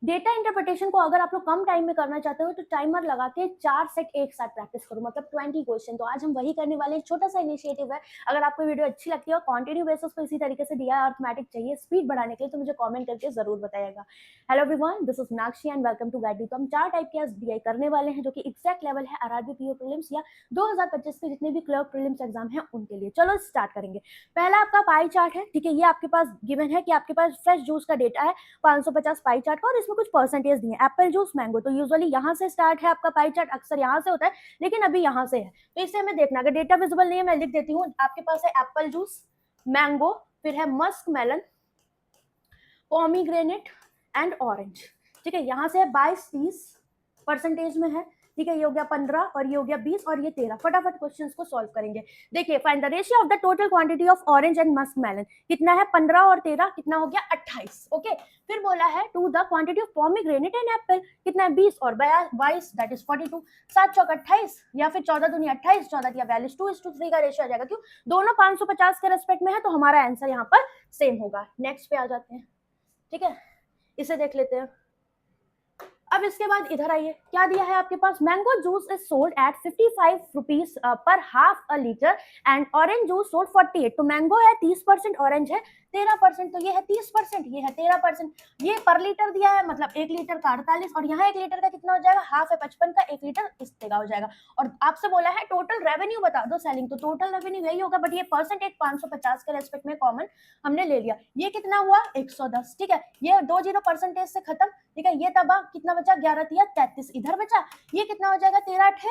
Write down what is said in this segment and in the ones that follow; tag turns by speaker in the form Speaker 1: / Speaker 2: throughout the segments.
Speaker 1: Data interpretation को अगर आप लोग कम टाइम में करना चाहते हो तो टाइमर लगा के 4 सेट एक साथ प्रैक्टिस करो, मतलब 20 क्वेश्चन। तो आज हम वही करने वाले हैं, छोटा सा इनिशिएटिव है। अगर आपको वीडियो अच्छी लगती है और कंटिन्यू बेसिस पे इसी तरीके से दिया अर्थमेटिक चाहिए स्पीड बढ़ाने के लिए, तो मुझे कमेंट करके जरूर बताइएगा। Hello everyone, this is Meenakshi and welcome to guide. तो हम 4 टाइप के डीआई करने वाले हैं जो कि एग्जैक्ट लेवल है आरआरबी पीओ प्रीलिम्स या 2025 के जितने भी क्लर्क प्रीलिम्स एग्जाम हैं उनके लिए। चलो स्टार्ट करेंगे। पहला आपका पाई चार्ट है, ठीक है। ये आपके पास गिवन है कि आपके पास फ्रेश जूस का डेटा है 550 पाई चार्ट का, और इसमें कुछ परसेंटेज दिए हैं। एप्पल जूस, मैंगो, तो यूजुअली यहाँ से स्टार्ट है आपका पाई चार्ट, अक्सर यहाँ से होता है, लेकिन अभी यहाँ से है, तो इसे हमें देखना। अगर डेटा विजिबल नहीं है मैं लिख देती हूँ। आपके पास है एप्पल जूस, मैंगो, फिर है musk melon, pomegranate and orange, ठीक है। यहाँ से 22-30 परसेंटेज में है, ठीक है। ये हो गया 15 और ये हो गया 20 और ये 13। फटाफट क्वेश्चंस को सॉल्व करेंगे। देखिए, find the ratio of the total quantity of orange and musk melon. कितना है? 15 और 13, कितना हो गया? 28। ओके। फिर बोला है to the quantity of pomegranate and apple, कितना है? 20 और 22, दैट इज 42। 7 चौक 28 या फिर 14 दूनी 28, 14 दिया 42, 2:3 का रेशियो आ जाएगा। क्यों? दोनों 550 के रेस्पेक्ट में है, तो हमारा आंसर यहाँ पर सेम होगा। नेक्स्ट पे आ जाते हैं, ठीक है। इसे देख लेते हैं। अब इसके बाद इधर आइए, क्या दिया है आपके पास? Mango juice is sold at 55 rupees per half a litre and orange juice sold 48। तो मैंगो है 30%, ऑरेंज है 13%, तो ये है 30%, ये है 13%। ये पर लीटर दिया है, मतलब 1 लीटर का 48, और यहाँ 1 लीटर का कितना हो जाएगा? हाफ है 55 का, 1 लीटर इस तरह हो जाएगा। और आपसे बोला है टोटल रेवेन्यू बता दो सेलिंग, तो टोटल रेवेन्यू यही होगा, बट ये परसेंटेज 550 के रेस्पेक्ट में कॉमन हमने ले लिया। ये कितना हुआ? 110, ठीक है। ये 20 परसेंटेज से खत्म, ठीक है। ये तबा कितना बचा? 11 तिया 33, इधर बचा। ये कितना हो जाएगा? 13 8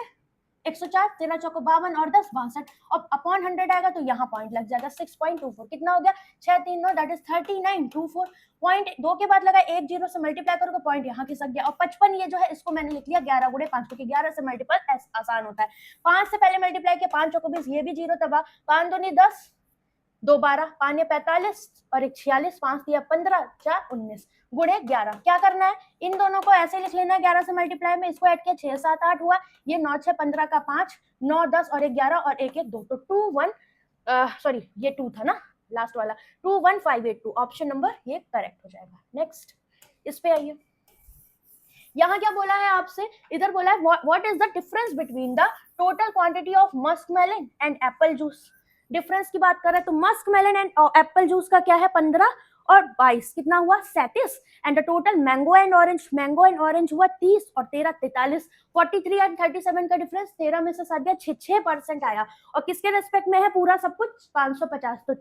Speaker 1: 104, 13 चौको 52 और 10 62, और अपॉन 100 आएगा तो यहाँ पॉइंट लग जाएगा 6.24। कितना हो गया? 6 3 9, दैट इज 3924। पॉइंट 2 के बाद लगा 1 0 से मल्टीप्लाई करोगे, पॉइंट यहाँ खिसक गया। और 55 ये जो है इसको मैंने लिख लिया 11 गुणे 5, क्योंकि 11 से मल्टीपल आसान होता है। 5 से पहले मल्टीप्लाई किया, 5 चौको 20, ये भी 0 तबा, 5 दूनी 10, 2 12, 5 ने 45 और 1 46, 5 दिया 15, 4 19 गुणे 11। क्या करना है? इन दोनों को ऐसे लिख लेना है 11 से मल्टीप्लाई में, इसको ऐड किया 6 7 8 हुआ, ये 9 6 15 का 5, 9 10 और 11 और 1 1 2, तो 2 1 सॉरी ये 2 था ना लास्ट वाला, 21582 ऑप्शन नंबर ये करेक्ट हो जाएगा। नेक्स्ट इस पे आइए। यहाँ क्या बोला है आपसे? इधर बोला है what is the difference between the total quantity of musk melon and apple juice. Difference की बात कर रहे हैं तो musk melon and apple juice का क्या है? 15 और 22, कितना हुआ? 37। And the total mango and orange हुआ 30 और 13 43। 43 एंड 37 का डिफरेंस 13 में से 7 गया, 6% आया। और किसके रेस्पेक्ट में है पूरा सब कुछ? 550। तो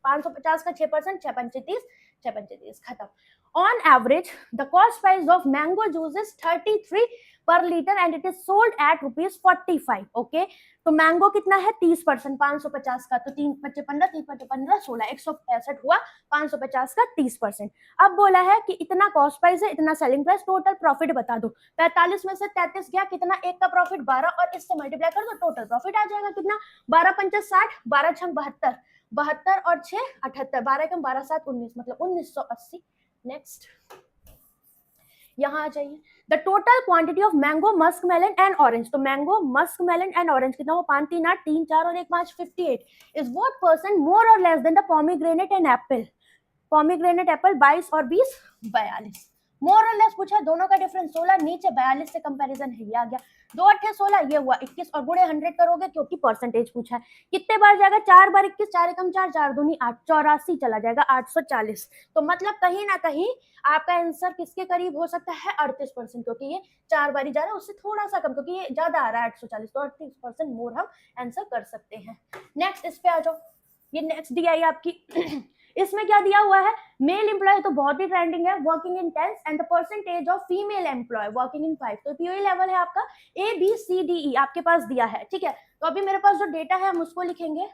Speaker 1: 550 का 6%, 6 पंचे 30, 6 पंचे 30, खत्म। On average, the cost price of mango juice is 33 per liter and it is sold at rupees 45. Okay, तो मैंगो कितना है? 30%, 550 का, तो 3 बच्चे 15, 3 बच्चे 15, 16, 165 हुआ। 550 का 30%। अब बोला है कि इतना कॉस्ट प्राइस है, इतना सेलिंग प्राइस, टोटल प्रॉफिट बता दो। 45 में से 33 गया, कितना? एक का प्रॉफिट 12 और इससे मल्टीप्लाई कर दो, टोटल प्रॉफिट आ जाएगा कितना? 12 पंचे 60, 12 छंग 72, 72 और 6 78, 12 कम 12 7 19, मतलब 1980। नेक्स्ट यहाँ आ जाइए। The total quantity of mango, musk melon and orange. तो mango, musk melon and orange कितना हो? 5 3 8, 3 4 और 1 5, 58 इज व्हाट परसेंट मोर और less than the pomegranate and Apple. Pomegranate Apple 22 और 20 42। मोर और लेस पूछा, दोनों का डिफरेंस 16, नीचे 42 से कंपैरिजन है, ये आ गया। 2 8 16, ये हुआ 21 और गुणे 100 करोगे क्योंकि परसेंटेज पूछा है। कितने बार जाएगा? 4 बार 21, 4 एकम 4, 4 दूनी 8, 84 चला जाएगा, 840। तो मतलब कहीं ना कहीं आपका आंसर किसके करीब हो सकता है? 38%, क्योंकि ये 4 बारी जा रहा है, उससे थोड़ा सा कम, क्योंकि ये ज्यादा आ रहा है 840, तो 38% मोर हम आंसर कर सकते हैं। नेक्स्ट इस पे आ जाओ। ये नेक्स्ट दी आई आपकी इसमें क्या दिया हुआ है? मेल एम्प्लॉय तो बहुत ही ट्रेंडिंग है, working in 10 and the percentage of female employ working इन 5। तो पीओई लेवल है आपका ABCDE आपके पास दिया है, ठीक है। तो अभी मेरे पास जो डेटा है हम उसको लिखेंगे,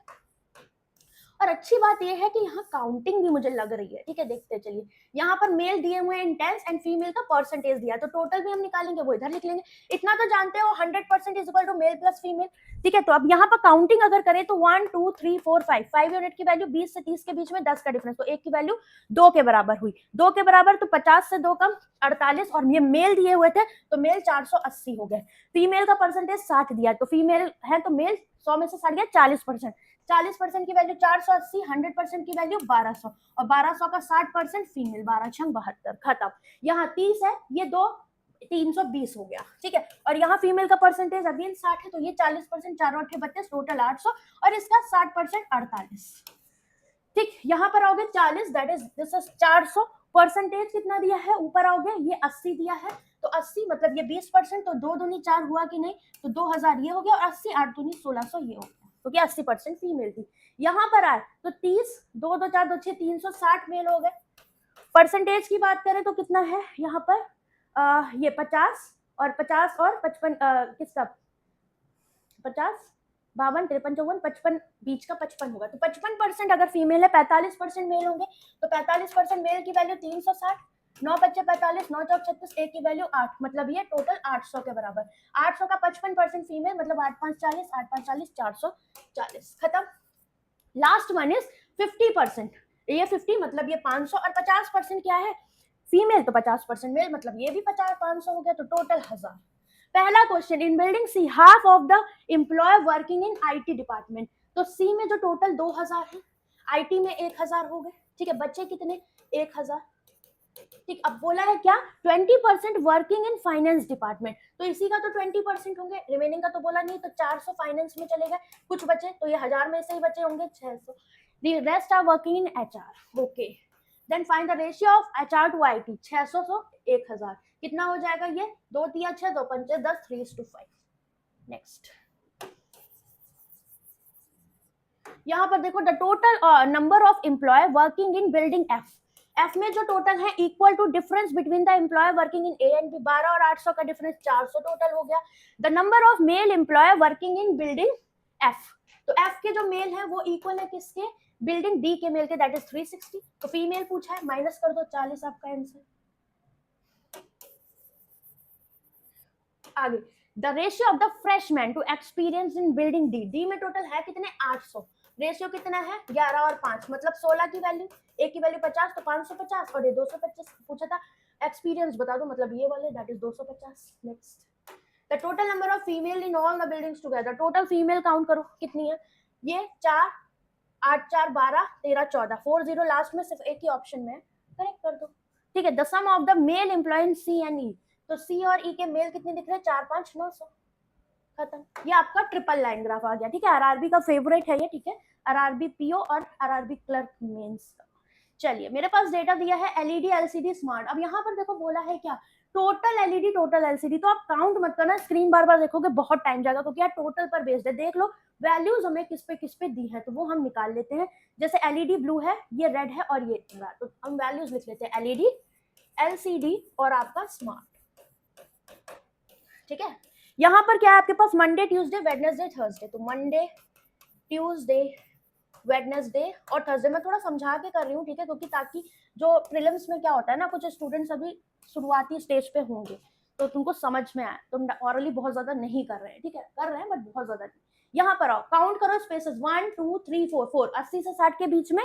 Speaker 1: और अच्छी बात यह है कि यहाँ काउंटिंग भी मुझे लग रही है, ठीक है। देखते चलिए, यहाँ पर मेल दिए हुए हैं टेंस एंड फीमेल का परसेंटेज दिया, तो टोटल भी हम निकालेंगे, वो इधर लिख लेंगे। इतना तो जानते हो 100% is equal to male plus female, ठीक है। तो अब यहाँ पर काउंटिंग अगर करें तो 1 2 3 4 5 यूनिट की वैल्यू, 20 से 30 के बीच में 10 का डिफरेंस, तो एक की वैल्यू 2 के बराबर हुई। 2 के बराबर तो 50 से 2 कम 48, और ये मेल दिए हुए थे तो मेल 480 हो गए। फीमेल का परसेंटेज 60 दिया, तो फीमेल है तो मेल 100 में से 60 गया 40%। 40% की वैल्यू 480, 100% की वैल्यू 1200 और 1200 का 60% फीमेल, 12 छंग 72, खत्म। यहाँ 30 है, ये दो 320 हो गया, ठीक है। और यहाँ फीमेल का परसेंटेज अगेन 60 है, तो ये 40%, 4 8 32, टोटल 800 और इसका 60% 48, ठीक। यहाँ पर आओगे 40, that is this is 400, percentage कितना दिया है, ऊपर आओगे ये 80 दिया है, तो 80 मतलब ये 20%, तो 2 दूनी 4 हुआ कि नहीं, तो 2000 ये हो गया और 80 8 दूनी 1600 ये हो गया, क्योंकि 80% फीमेल थी। यहाँ पर आए तो 30, 2 2 4 2 6 360 मेल हो गए। परसेंटेज की बात करें तो कितना है यहाँ पर, ये 50 और 50 और 55, किसका 50 52 53 54 55, बीच का 55 होगा, तो 55% अगर फीमेल है, 45% मेल होंगे, तो 45% मेल की वैल्यू 360, 9 बच्चे 45, 9 चौक 36, एक की वैल्यू 8, मतलब ये टोटल 800 के बराबर। 800 का 55% फीमेल, मतलब 8 5 40, 8 5 40, 440, खत्म। लास्ट वन इज 50%, ये 50 मतलब ये 500 और 50% क्या है, फीमेल, तो 50% मेल, मतलब ये भी 50 500 हो गया, तो टोटल 1000। पहला question, in building C half of the employ working in IT department, तो सी में जो टोटल 2000 है, आईटी में 1000 हो गए, ठीक है। बच्चे कितने, 1000, ठीक। अब बोला है क्या, 20% वर्किंग इन फाइनेंस डिपार्टमेंट, तो इसी का तो 20% होंगे, रिमेनिंग का तो बोला नहीं, तो 400 फाइनेंस में चले गए, कुछ बचे, तो ये 1000 में से ही बचे होंगे 600, the rest are working in HR, okay, then find the ratio of HR to IT, 600 तो 1000, कितना हो जाएगा ये, 2 3 6 2 5 10, 3:5। नेक्स्ट, यहाँ पर देखो, the total number of employ working in building F, F में जो टोटल है equal to difference between the employ working in A and B, 12 और 800 का डिफरेंस 400 टोटल हो गया। The number of male employ working in building F, तो F के जो मेल है वो इक्वल है किसके, बिल्डिंग डी के मेल के, दैट इज 360, तो फीमेल पूछा है, माइनस कर दो 40 आपका आंसर। आगे, the ratio of the freshman to experience in building D, D में टोटल है कितने 800, रेशियो कितना है 11 और 5, मतलब 16 की वैल्यू, एक की वैल्यू 50, तो 550 और ये 225 पूछा था, एक्सपीरियंस बता दो, मतलब ये वाले, that is 250। Next, the total number of female in all the buildings together, total female count करो कितनी है, ये 4 8 4 12 13 14, 40 लास्ट में सिर्फ एक ही ऑप्शन में है, करेक्ट कर दो, ठीक है। The sum of the male employ in C and E, तो सी और ई के मेल कितने दिख रहे हैं, 4 5 900, खत्म। ये आपका ट्रिपल लाइन ग्राफ आ गया, ठीक है। आरआरबी का फेवरेट है ये, ठीक है, आरआरबी पीओ और आरआरबी क्लर्क मेंस का। चलिए, मेरे पास डेटा दिया है एलईडी एलसीडी स्मार्ट। अब यहाँ पर देखो बोला है क्या, टोटल एलईडी टोटल एलसीडी, तो आप काउंट मत करना, स्क्रीन बार बार देखोगे बहुत टाइम जाएगा, क्योंकि यार टोटल पर बेस्ड है। देख लो वैल्यूज हमें किस पे दी है, तो वो हम निकाल लेते हैं। जैसे एलईडी ब्लू है, ये रेड है और ये, तो हम वैल्यूज लिख लेते हैं, एलईडी एलसीडी और आपका स्मार्ट, ठीक है। यहाँ पर क्या है आपके पास, मंडे ट्यूसडे वेडनेसडे थर्सडे, तो मंडे ट्यूसडे वेडनेसडे और थर्सडे। मैं थोड़ा समझा के कर रही हूँ, ठीक है, क्योंकि ताकि जो प्रीलिम्स में क्या होता है ना, कुछ स्टूडेंट्स अभी शुरुआती स्टेज पे होंगे, तो तुमको समझ में आए, तुम ऑरली बहुत ज्यादा नहीं कर रहे हैं, ठीक है, कर रहे हैं बट बहुत ज्यादा नहीं। यहाँ पर आओ, काउंट करो स्पेसेस, 1 2 3 4 4, 80 से 60 के बीच में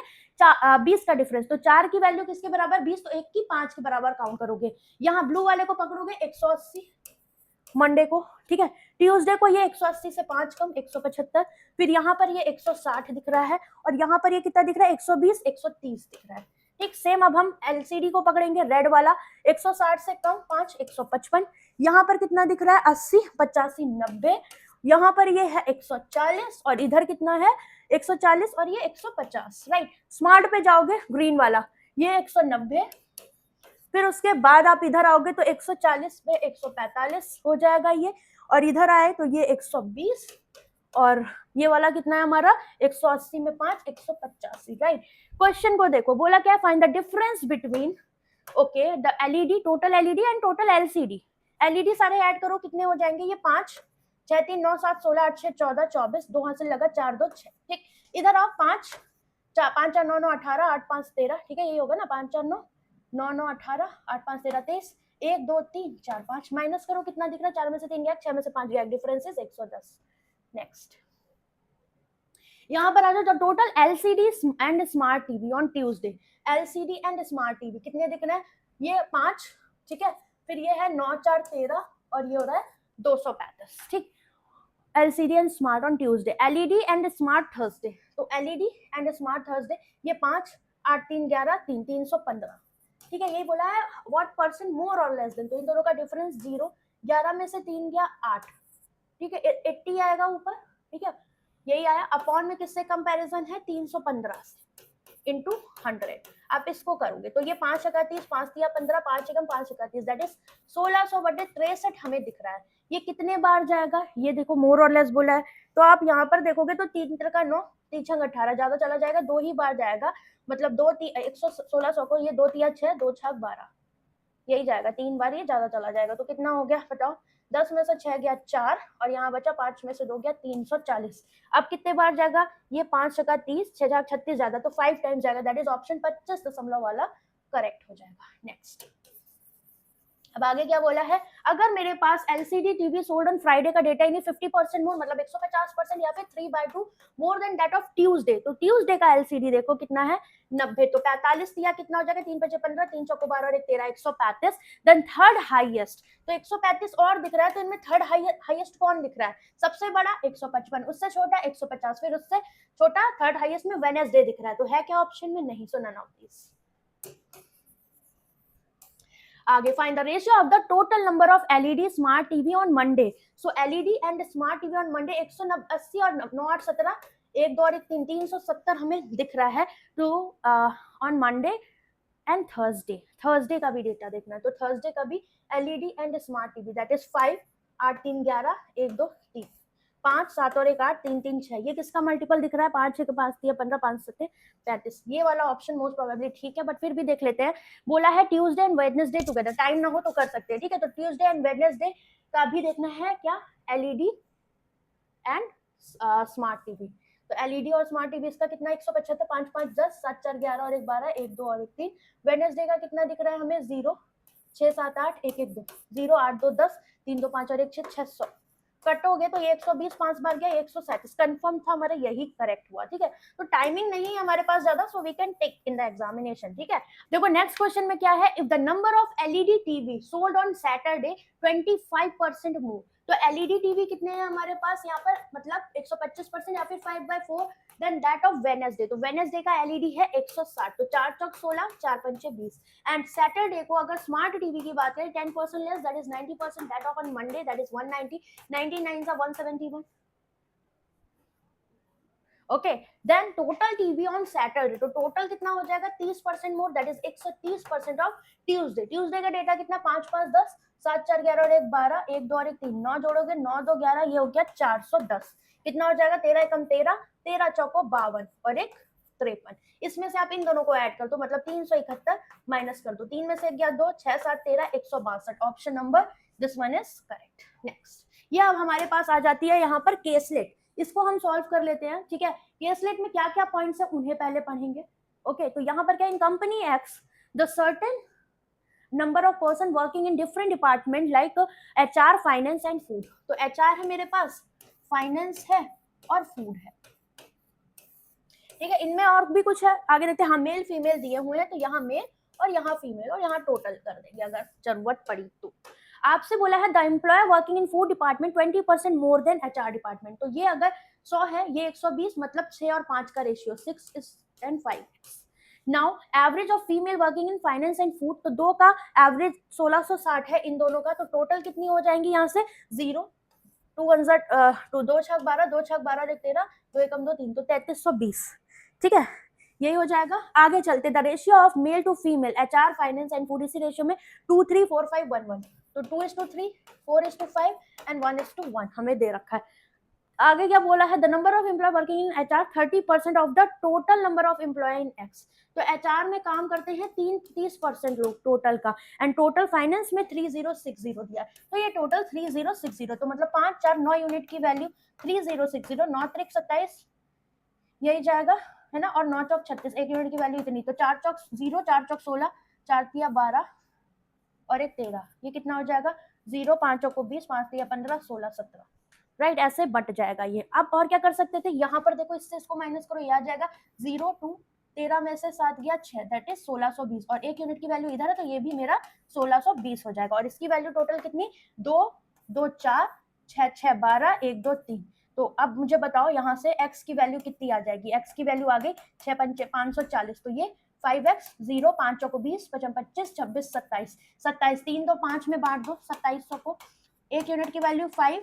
Speaker 1: 20 का डिफरेंस, तो 4 की वैल्यू किसके बराबर 20, तो 1 की 5 के बराबर काउंट करोगे। यहाँ ब्लू वाले को पकड़ोगे 180 मंडे को, ठीक है। ट्यूसडे को ये 180 से 5 कम 175, फिर यहाँ पर ये 160 दिख रहा है और यहाँ पर ये कितना दिख रहा है 120 130 दिख रहा है, ठीक। सेम अब हम एलसीडी को पकड़ेंगे, रेड वाला 160 से कम 5 155, यहाँ पर कितना दिख रहा है 80 85 90, यहाँ पर ये है 140 और इधर कितना है 140 और ये 150, राइट। स्मार्ट पे जाओगे, ग्रीन वाला ये 190, फिर उसके बाद आप इधर आओगे तो 140 पे 145 हो जाएगा ये, और इधर आए तो ये 120 और ये वाला कितना है हमारा 180 में 5 185, राइट। क्वेश्चन को देखो, बोला क्या, find the difference between, okay, the LED total LED and total LCD. LED सारे ऐड करो कितने हो जाएंगे, ये 5 6 3 9 7 16 8 6 14 24, 2 हाथ से लगा 4 2 6, ठीक। इधर आओ 5 4 5 4 9 9 18 8 5 13, ठीक है, ये होगा ना 5 4 9 9 9 18 8 5 13 23, 1 2 3 4 5, माइनस करो कितना दिख रहा है, 4 में से 3 गया, 6 में से 5 गया, डिफरेंस इज 110। नेक्स्ट, यहाँ पर आ जाओ, total LCD and smart TV on Tuesday, LCD and smart TV कितने दिख रहे हैं, ये 5, ठीक है, फिर ये है 9 4 13 और ये हो रहा है 235, ठीक। LCD and smart on Tuesday, LED and smart Thursday, तो LED एंड स्मार्ट थर्सडे ये 5, 8, 3, 11, 3, 315, ठीक है। यही बोला है व्हाट परसेंट मोर और लेस देन, तो इन दोनों का डिफरेंस 0, 11 में से 3 गया 8, ठीक है, 80 आएगा ऊपर, ठीक है। यही आया, अपॉन में किससे कंपैरिजन है, 315 से, इंटू 100 आप इसको करोगे तो ये 5 × 30, 5 × 15, 5 × 5 × 30 दैट इज 1600/63 हमें दिख रहा है। ये कितने बार जाएगा, ये देखो मोर और लेस बोला है, तो आप यहाँ पर देखोगे तो 3 × 9, 3 × 18 ज्यादा चला जाएगा, 2 ही बार जाएगा, मतलब 1600 को ये 2 × 6, 2 × 12 यही जाएगा, 3 बार ये ज्यादा चला जाएगा, तो कितना हो गया बताओ, 10 में से 6 गया 4 और यहाँ बचा 5 में से 2 गया 340। अब कितने बार जाएगा, ये 5 × 30, 6 × 36 जाएगा, तो 5 टाइम्स जाएगा, दैट इज ऑप्शन 25 दशमलव वाला करेक्ट हो जाएगा। नेक्स्ट, अब आगे क्या बोला है, अगर मेरे पास LCD TV sold on Friday का डेटा यानी 50% मोर, मतलब 150% या फिर 3/2 more than that of Tuesday, तो ट्यूसडे का LCD देखो कितना है 90, तो 45 दिया, कितना हो जाएगा, 3 × 5 = 15, 3 × 4 = 12 और 1 13, 135। देन थर्ड हाईएस्ट, तो 135 और दिख रहा है, तो इनमें थर्ड हाईएस्ट कौन दिख रहा है, सबसे बड़ा 155, उससे छोटा 150, फिर उससे छोटा थर्ड हाईएस्ट में वेडनेसडे दिख रहा है, तो है क्या ऑप्शन में, नहीं, सो नन ऑफ दिस। आगे, find the ratio of the total number of LED smart TV on Monday, so LED and smart TV on Monday 180 और 9 8 17, 1 2 और 1 3, 370 हमें दिख रहा है, तो ऑन मंडे एंड थर्सडे का भी डेटा देखना है, तो थर्सडे का भी LED and smart TV that is 5, 8 3 11, 1 2 3, 5 7 और 1 8, 3 3 6, ये किसका मल्टीपल दिख रहा है, 5 6 के 5 3 15, 5 7 35, ये वाला ऑप्शन मोस्ट प्रोबेबली ठीक है, बट फिर भी देख लेते हैं। बोला है Tuesday and Wednesday together, time ना हो तो कर सकते हैं, ठीक है, तो ट्यूसडे एंड वेडनेसडे का भी देखना है क्या, LED एंड स्मार्ट टीवी, तो LED और स्मार्ट टीवी इसका कितना 175, 5 5 10, 7 4 11 और 1 12, 1 2 और 1 3, वेडनेसडे का कितना दिख रहा है हमें 0 6 7 8 1 1 2, 0 8 2 10, 3 2 5 और 1 6, 600 कट हो गए, तो ये 120 5 बार गया, 137 कंफर्म था हमारा, यही करेक्ट हुआ, ठीक है। तो टाइमिंग नहीं है हमारे पास ज्यादा, so we can take in the examination, ठीक है। देखो नेक्स्ट क्वेश्चन में क्या है, if the number of LED TV sold on Saturday 25% move, तो LED TV कितने हैं हमारे पास यहाँ पर, मतलब 125% या फिर 5/4 देन दैट ऑफ वेडनेसडे, तो वेडनेसडे का LED है 160, तो 4 चौक 16, 4 पंचे 20, एंड सैटरडे को अगर स्मार्ट टीवी की बात करें 10% less that is 90%, that of on Monday that is 190, 99 का 171, okay. Then total TV on Saturday, तो टोटल कितना हो जाएगा 30% more, that is 130% of Tuesday, Tuesday का डेटा कितना 5 5 10, 7 4 11 और 1 12, 1 2 और 1 3, 9 जोड़ोगे 9 2 11, ये हो गया 410, कितना हो जाएगा 13 एकम 13, 13 चौको 52 और 1 53, इसमें से आप इन दोनों को ऐड कर दो, मतलब 371 माइनस कर दो, 3 में से 1 गया 2, 6 7 13, 162, option number this one is correct. Next, ये अब हमारे पास आ जाती है यहाँ पर केसलेट, इसको हम सॉल्व कर लेते हैं, ठीक है। केसलेट में क्या क्या पॉइंट्स है उन्हें पहले पढ़ेंगे, ओके। तो यहाँ पर क्या, in company X the certain number of person working in different department like HR finance and food, तो HR है मेरे पास, फाइनेंस है और फूड है, ठीक है। इनमें और भी कुछ है, आगे देखते हैं, हाँ मेल फीमेल दिए हुए हैं, तो यहाँ मेल और यहाँ फीमेल और यहाँ टोटल कर देंगे अगर जरूरत पड़ी तो। आपसे बोला है the employer working in food department 20% more than HR department, तो ये अगर 100 है, ये 120, मतलब 6 और 5 का ratio 6 and 5। Now average of female working in finance and food, तो दो का एवरेज 1660 है इन दोनों का, तो टोटल कितनी हो जाएंगी यहाँ से 0 2 1 2 6 12, 2 6 12 13, 2 1 2 3, तो 3320, ठीक है, यही हो जाएगा। आगे चलते, the ratio of male to female HR finance and food, इसी रेशियो में 2 3 4 5 1 1, तो 2:3, 4:5 एंड 1:1 हमें दे रखा है। आगे क्या बोला है, the number of employ working in HR 30% of the total number of employ in X, तो HR में काम करते हैं 30% लोग टोटल का, एंड टोटल फाइनेंस में 3060 दिया, तो ये टोटल 3060, तो मतलब 5 4 9 यूनिट की वैल्यू 3060, 9 3 27 यही जाएगा, है ना, और 9 चौक 36, 1 यूनिट की वैल्यू इतनी, तो 4 चौक 0, 4 चौक 16, 4 तिया 12 और 1 13, ये कितना हो जाएगा 0, 5 चौको 20, 5 तिया 15, 16 17, राइट, ऐसे बट जाएगा ये। अब और क्या कर सकते थे, यहाँ पर देखो इससे इसको माइनस करो, ये आ जाएगा 0 2 13 में से 7 गया 6, दैट इज 1620, और 1 यूनिट की वैल्यू इधर है, तो ये भी मेरा 1620 हो जाएगा, और इसकी वैल्यू टोटल कितनी 2 2 4 6 6 12 1 2 3। तो अब मुझे बताओ यहाँ से x की वैल्यू कितनी आ जाएगी, x की वैल्यू आ गई 6 5 540, तो ये 5x 0 5 चौको 20 55 25 26 27 27 3 2 5 में बांट दो 2700 को, एक यूनिट की वैल्यू 5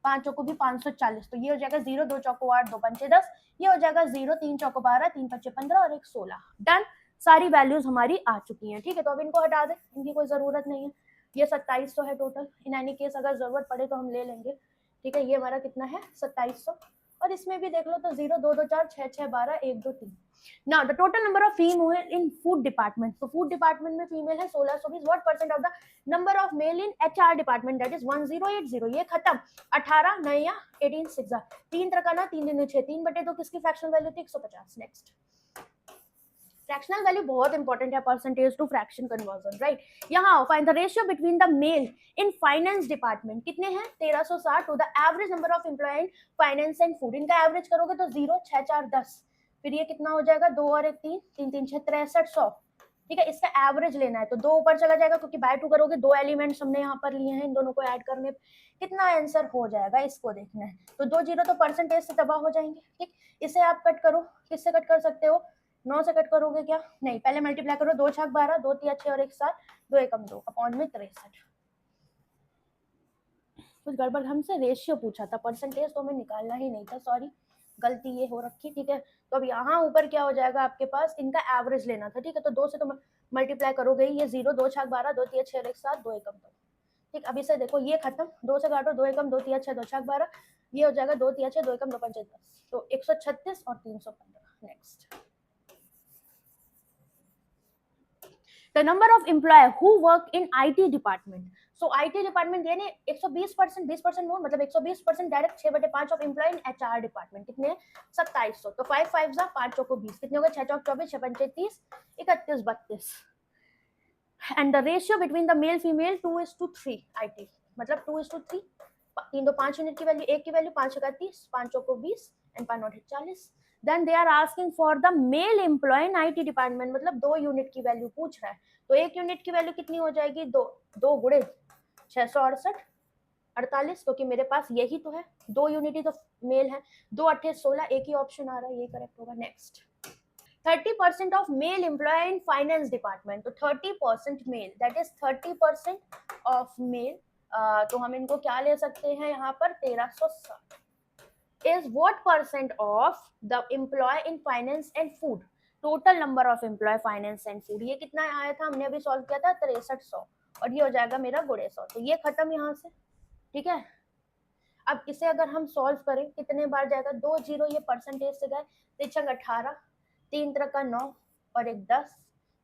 Speaker 1: 5 चौको भी 540, तो ये हो जाएगा 0 2 चौको 8 2 पंचे 10, ये हो जाएगा 0 3 चौको 12 3 पंचे 15 और 1 16। डन, सारी वैल्यूज हमारी आ चुकी हैं। ठीक है, तो अब इनको हटा दे, इनकी कोई जरूरत नहीं है। ये 2700 है टोटल, इन एनी केस अगर जरूरत पड़े तो हम ले लेंगे। ठीक है, ये हमारा कितना है 2700, और इसमें भी देख लो तो 0 2 2 4 6 6 12 1 2 3। Now the total number of female in food department, तो food department में फीमेल है 1620, what percent of the number of male in HR department, that is 1080। ये खत्म, 18 नया 18 6 3 तरकाना 3 दिन 6 3 बटे 2 किसकी फ्रैक्शनल वैल्यू थी 150। नेक्स्ट, फ्रैक्शनल वैल्यू बहुत इंपॉर्टेंट है percentage to fraction conversion, right. यहाँ find the ratio between the male in finance department, कितने हैं 1360, to the average number of employ in finance and food. इनका एवरेज करोगे तो 0 6 4 10, फिर ये कितना हो जाएगा 2 और 1 3 3 3 6 6300। ठीक है, इसका एवरेज लेना है तो 2 ऊपर चला जाएगा क्योंकि बाय 2 करोगे, 2 एलिमेंट्स हमने यहाँ पर लिए हैं, इन दोनों को ऐड करने कितना आंसर हो जाएगा इसको देखना है। तो 2 0 तो परसेंटेज से तबाह हो जाएंगे। ठीक, इसे आप कट करो, किससे कट कर सकते हो 9 से कट करोगे क्या, नहीं, पहले मल्टीप्लाई करो, 2 6 12 2 3 6 और 1 7 2 1 2 अपॉन में 63। कुछ गड़बड़, हमसे रेशियो पूछा था, परसेंटेज तो हमें निकालना ही नहीं था, सॉरी गलती ये हो रखी। ठीक है, तो अब यहाँ ऊपर क्या हो जाएगा आपके पास, इनका एवरेज लेना था। ठीक है, तो 2 से तो मल्टीप्लाई करोगे, ये 0 2 6 12 2 3 6 और 1 7 2 1 2। ठीक, अब इसे देखो, ये खत्म, 2 से काटो 2 1 2 3 6 2 6 12, ये हो जाएगा 2 3 6 2 1 2 5 10, तो 136 और 315। Next, the number of employee who work in IT department, so IT department यानी 120%, 20% मोर मतलब 120% direct 6/5 of employ in HR department, कितने 2700, तो 5 5 जा 5 चौको 20, कितने हो गए 6 चौक 24 6 पंचे 30 31 32, and the ratio between the male female 2:3 IT, मतलब 2:3, 3 2 5 यूनिट की वैल्यू, एक की वैल्यू 5 का 30 5 चौको 20 and 5 not 40। Then they are asking for the male employ in IT department, मतलब 2 यूनिट की वैल्यू पूछ रहा है, तो एक यूनिट की वैल्यू कितनी हो जाएगी 2 गुणे 668 48, क्योंकि मेरे पास यही तो है, 2 यूनिट ही तो मेल है, 2 8 16, एक ही ऑप्शन आ रहा है, ये करेक्ट होगा। Next, 30% of male employee in finance department, तो 30% male, that is 30% of male, तो हम इनको क्या ले सकते हैं यहाँ पर 1360, is what percent of the employee in finance and food, total number of employ finance and food, ये कितना आया था, हमने अभी सॉल्व किया था 6300, और ये हो जाएगा मेरा गुणे 100, तो ये खत्म यहाँ से। ठीक है, अब इसे अगर हम सॉल्व करें कितने बार जाएगा, 2 0 ये परसेंटेज से गए, 3 18 3 3 का 9 और 1 10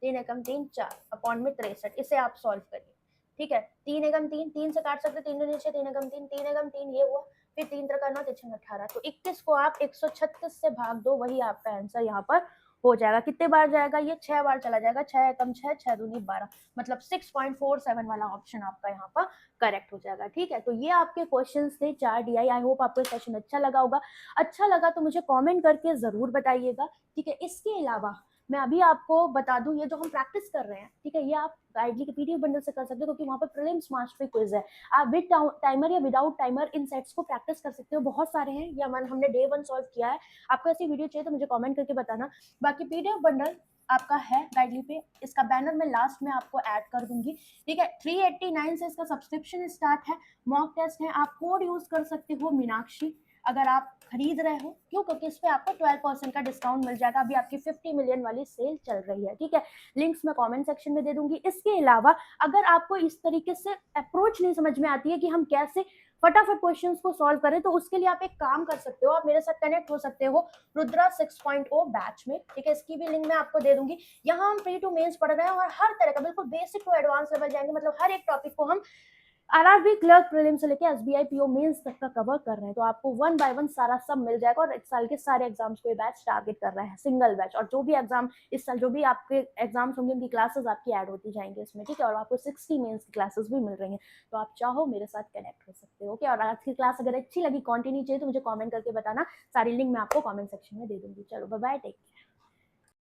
Speaker 1: 3 एकम 3 4 अपॉन में 63, इसे आप सॉल्व करिए। ठीक है, 3 एकम 3 3 से काट सकते, 3 नीचे 3 एकम 3 3 एकम 3 ये हुआ, फिर 3 3 का 9 3 18, तो 21 को आप 136 से भाग दो, वही आपका आंसर यहाँ पर हो जाएगा। कितने बार जाएगा, ये 6 बार चला जाएगा, 6 एकम 6 6 दूनी 12, मतलब 6.47 वाला ऑप्शन आपका यहाँ पर करेक्ट हो जाएगा। ठीक है, तो ये आपके क्वेश्चंस थे 4 DI। आई होप आपको सेशन अच्छा लगा होगा, अच्छा लगा तो मुझे कमेंट करके जरूर बताइएगा। ठीक है, इसके अलावा मैं अभी आपको बता दूं, ये जो हम प्रैक्टिस कर रहे हैं, ठीक है, ये आप गाइडली के PDF बंडल से कर सकते हो, क्योंकि वहाँ पर प्रीलिम्स मास्टरी क्विज है। आप विद टाइमर या विदाउट टाइमर इन सेट्स को प्रैक्टिस कर सकते हो, बहुत सारे हैं, ये हमने Day 1 सॉल्व किया है। आपको ऐसी वीडियो चाहिए तो मुझे कमेंट करके बताना। बाकी PDF बंडल आपका है गाइडली पे, इसका बैनर मैं लास्ट में आपको ऐड कर दूंगी। ठीक है, 389 से इसका सब्सक्रिप्शन स्टार्ट है, मॉक टेस्ट है, आप कोड यूज कर सकते हो मीनाक्षी अगर आप खरीद रहे हो, क्यों, क्योंकि इस पे आपको 12% का डिस्काउंट मिल जाएगा। अभी आपकी 50 मिलियन वाली सेल चल रही है। ठीक है, लिंक्स मैं कमेंट सेक्शन में दे दूंगी। इसके अलावा अगर आपको इस तरीके से अप्रोच नहीं समझ में आती है कि हम कैसे फटाफट क्वेश्चंस को सॉल्व करें, तो उसके लिए आप एक काम कर सकते हो, आप मेरे साथ कनेक्ट हो सकते हो रुद्रा 6.0 बैच में। ठीक है, इसकी भी लिंक मैं आपको दे दूंगी। यहाँ हम प्री टू मेंस पढ़ रहे हैं और हर तरह का बिल्कुल बेसिक टू एडवांस लेवल जाएंगे, मतलब हर एक टॉपिक को हम RRB क्लर्क प्रीलिम से लेके SBI PO मेंस तक का कवर कर रहे हैं। तो आपको 1 by 1 सारा सब मिल जाएगा, और एक साल के सारे एग्जाम्स को ये बैच टारगेट कर रहा है, सिंगल बैच। और जो भी एग्जाम इस साल जो भी आपके एग्जाम्स होंगे उनकी क्लासेस आपकी ऐड होती जाएंगी इसमें। ठीक है, और आपको 60 मेंस की क्लासेस भी मिल रही हैं, तो आप चाहो मेरे साथ कनेक्ट हो सकते हो। ओके, और आज की क्लास अगर अच्छी लगी, कंटिन्यू चाहिए तो मुझे कमेंट करके बताना, सारी लिंक मैं आपको कमेंट सेक्शन में दे दूंगी। चलो बाय बाय, टेक केयर।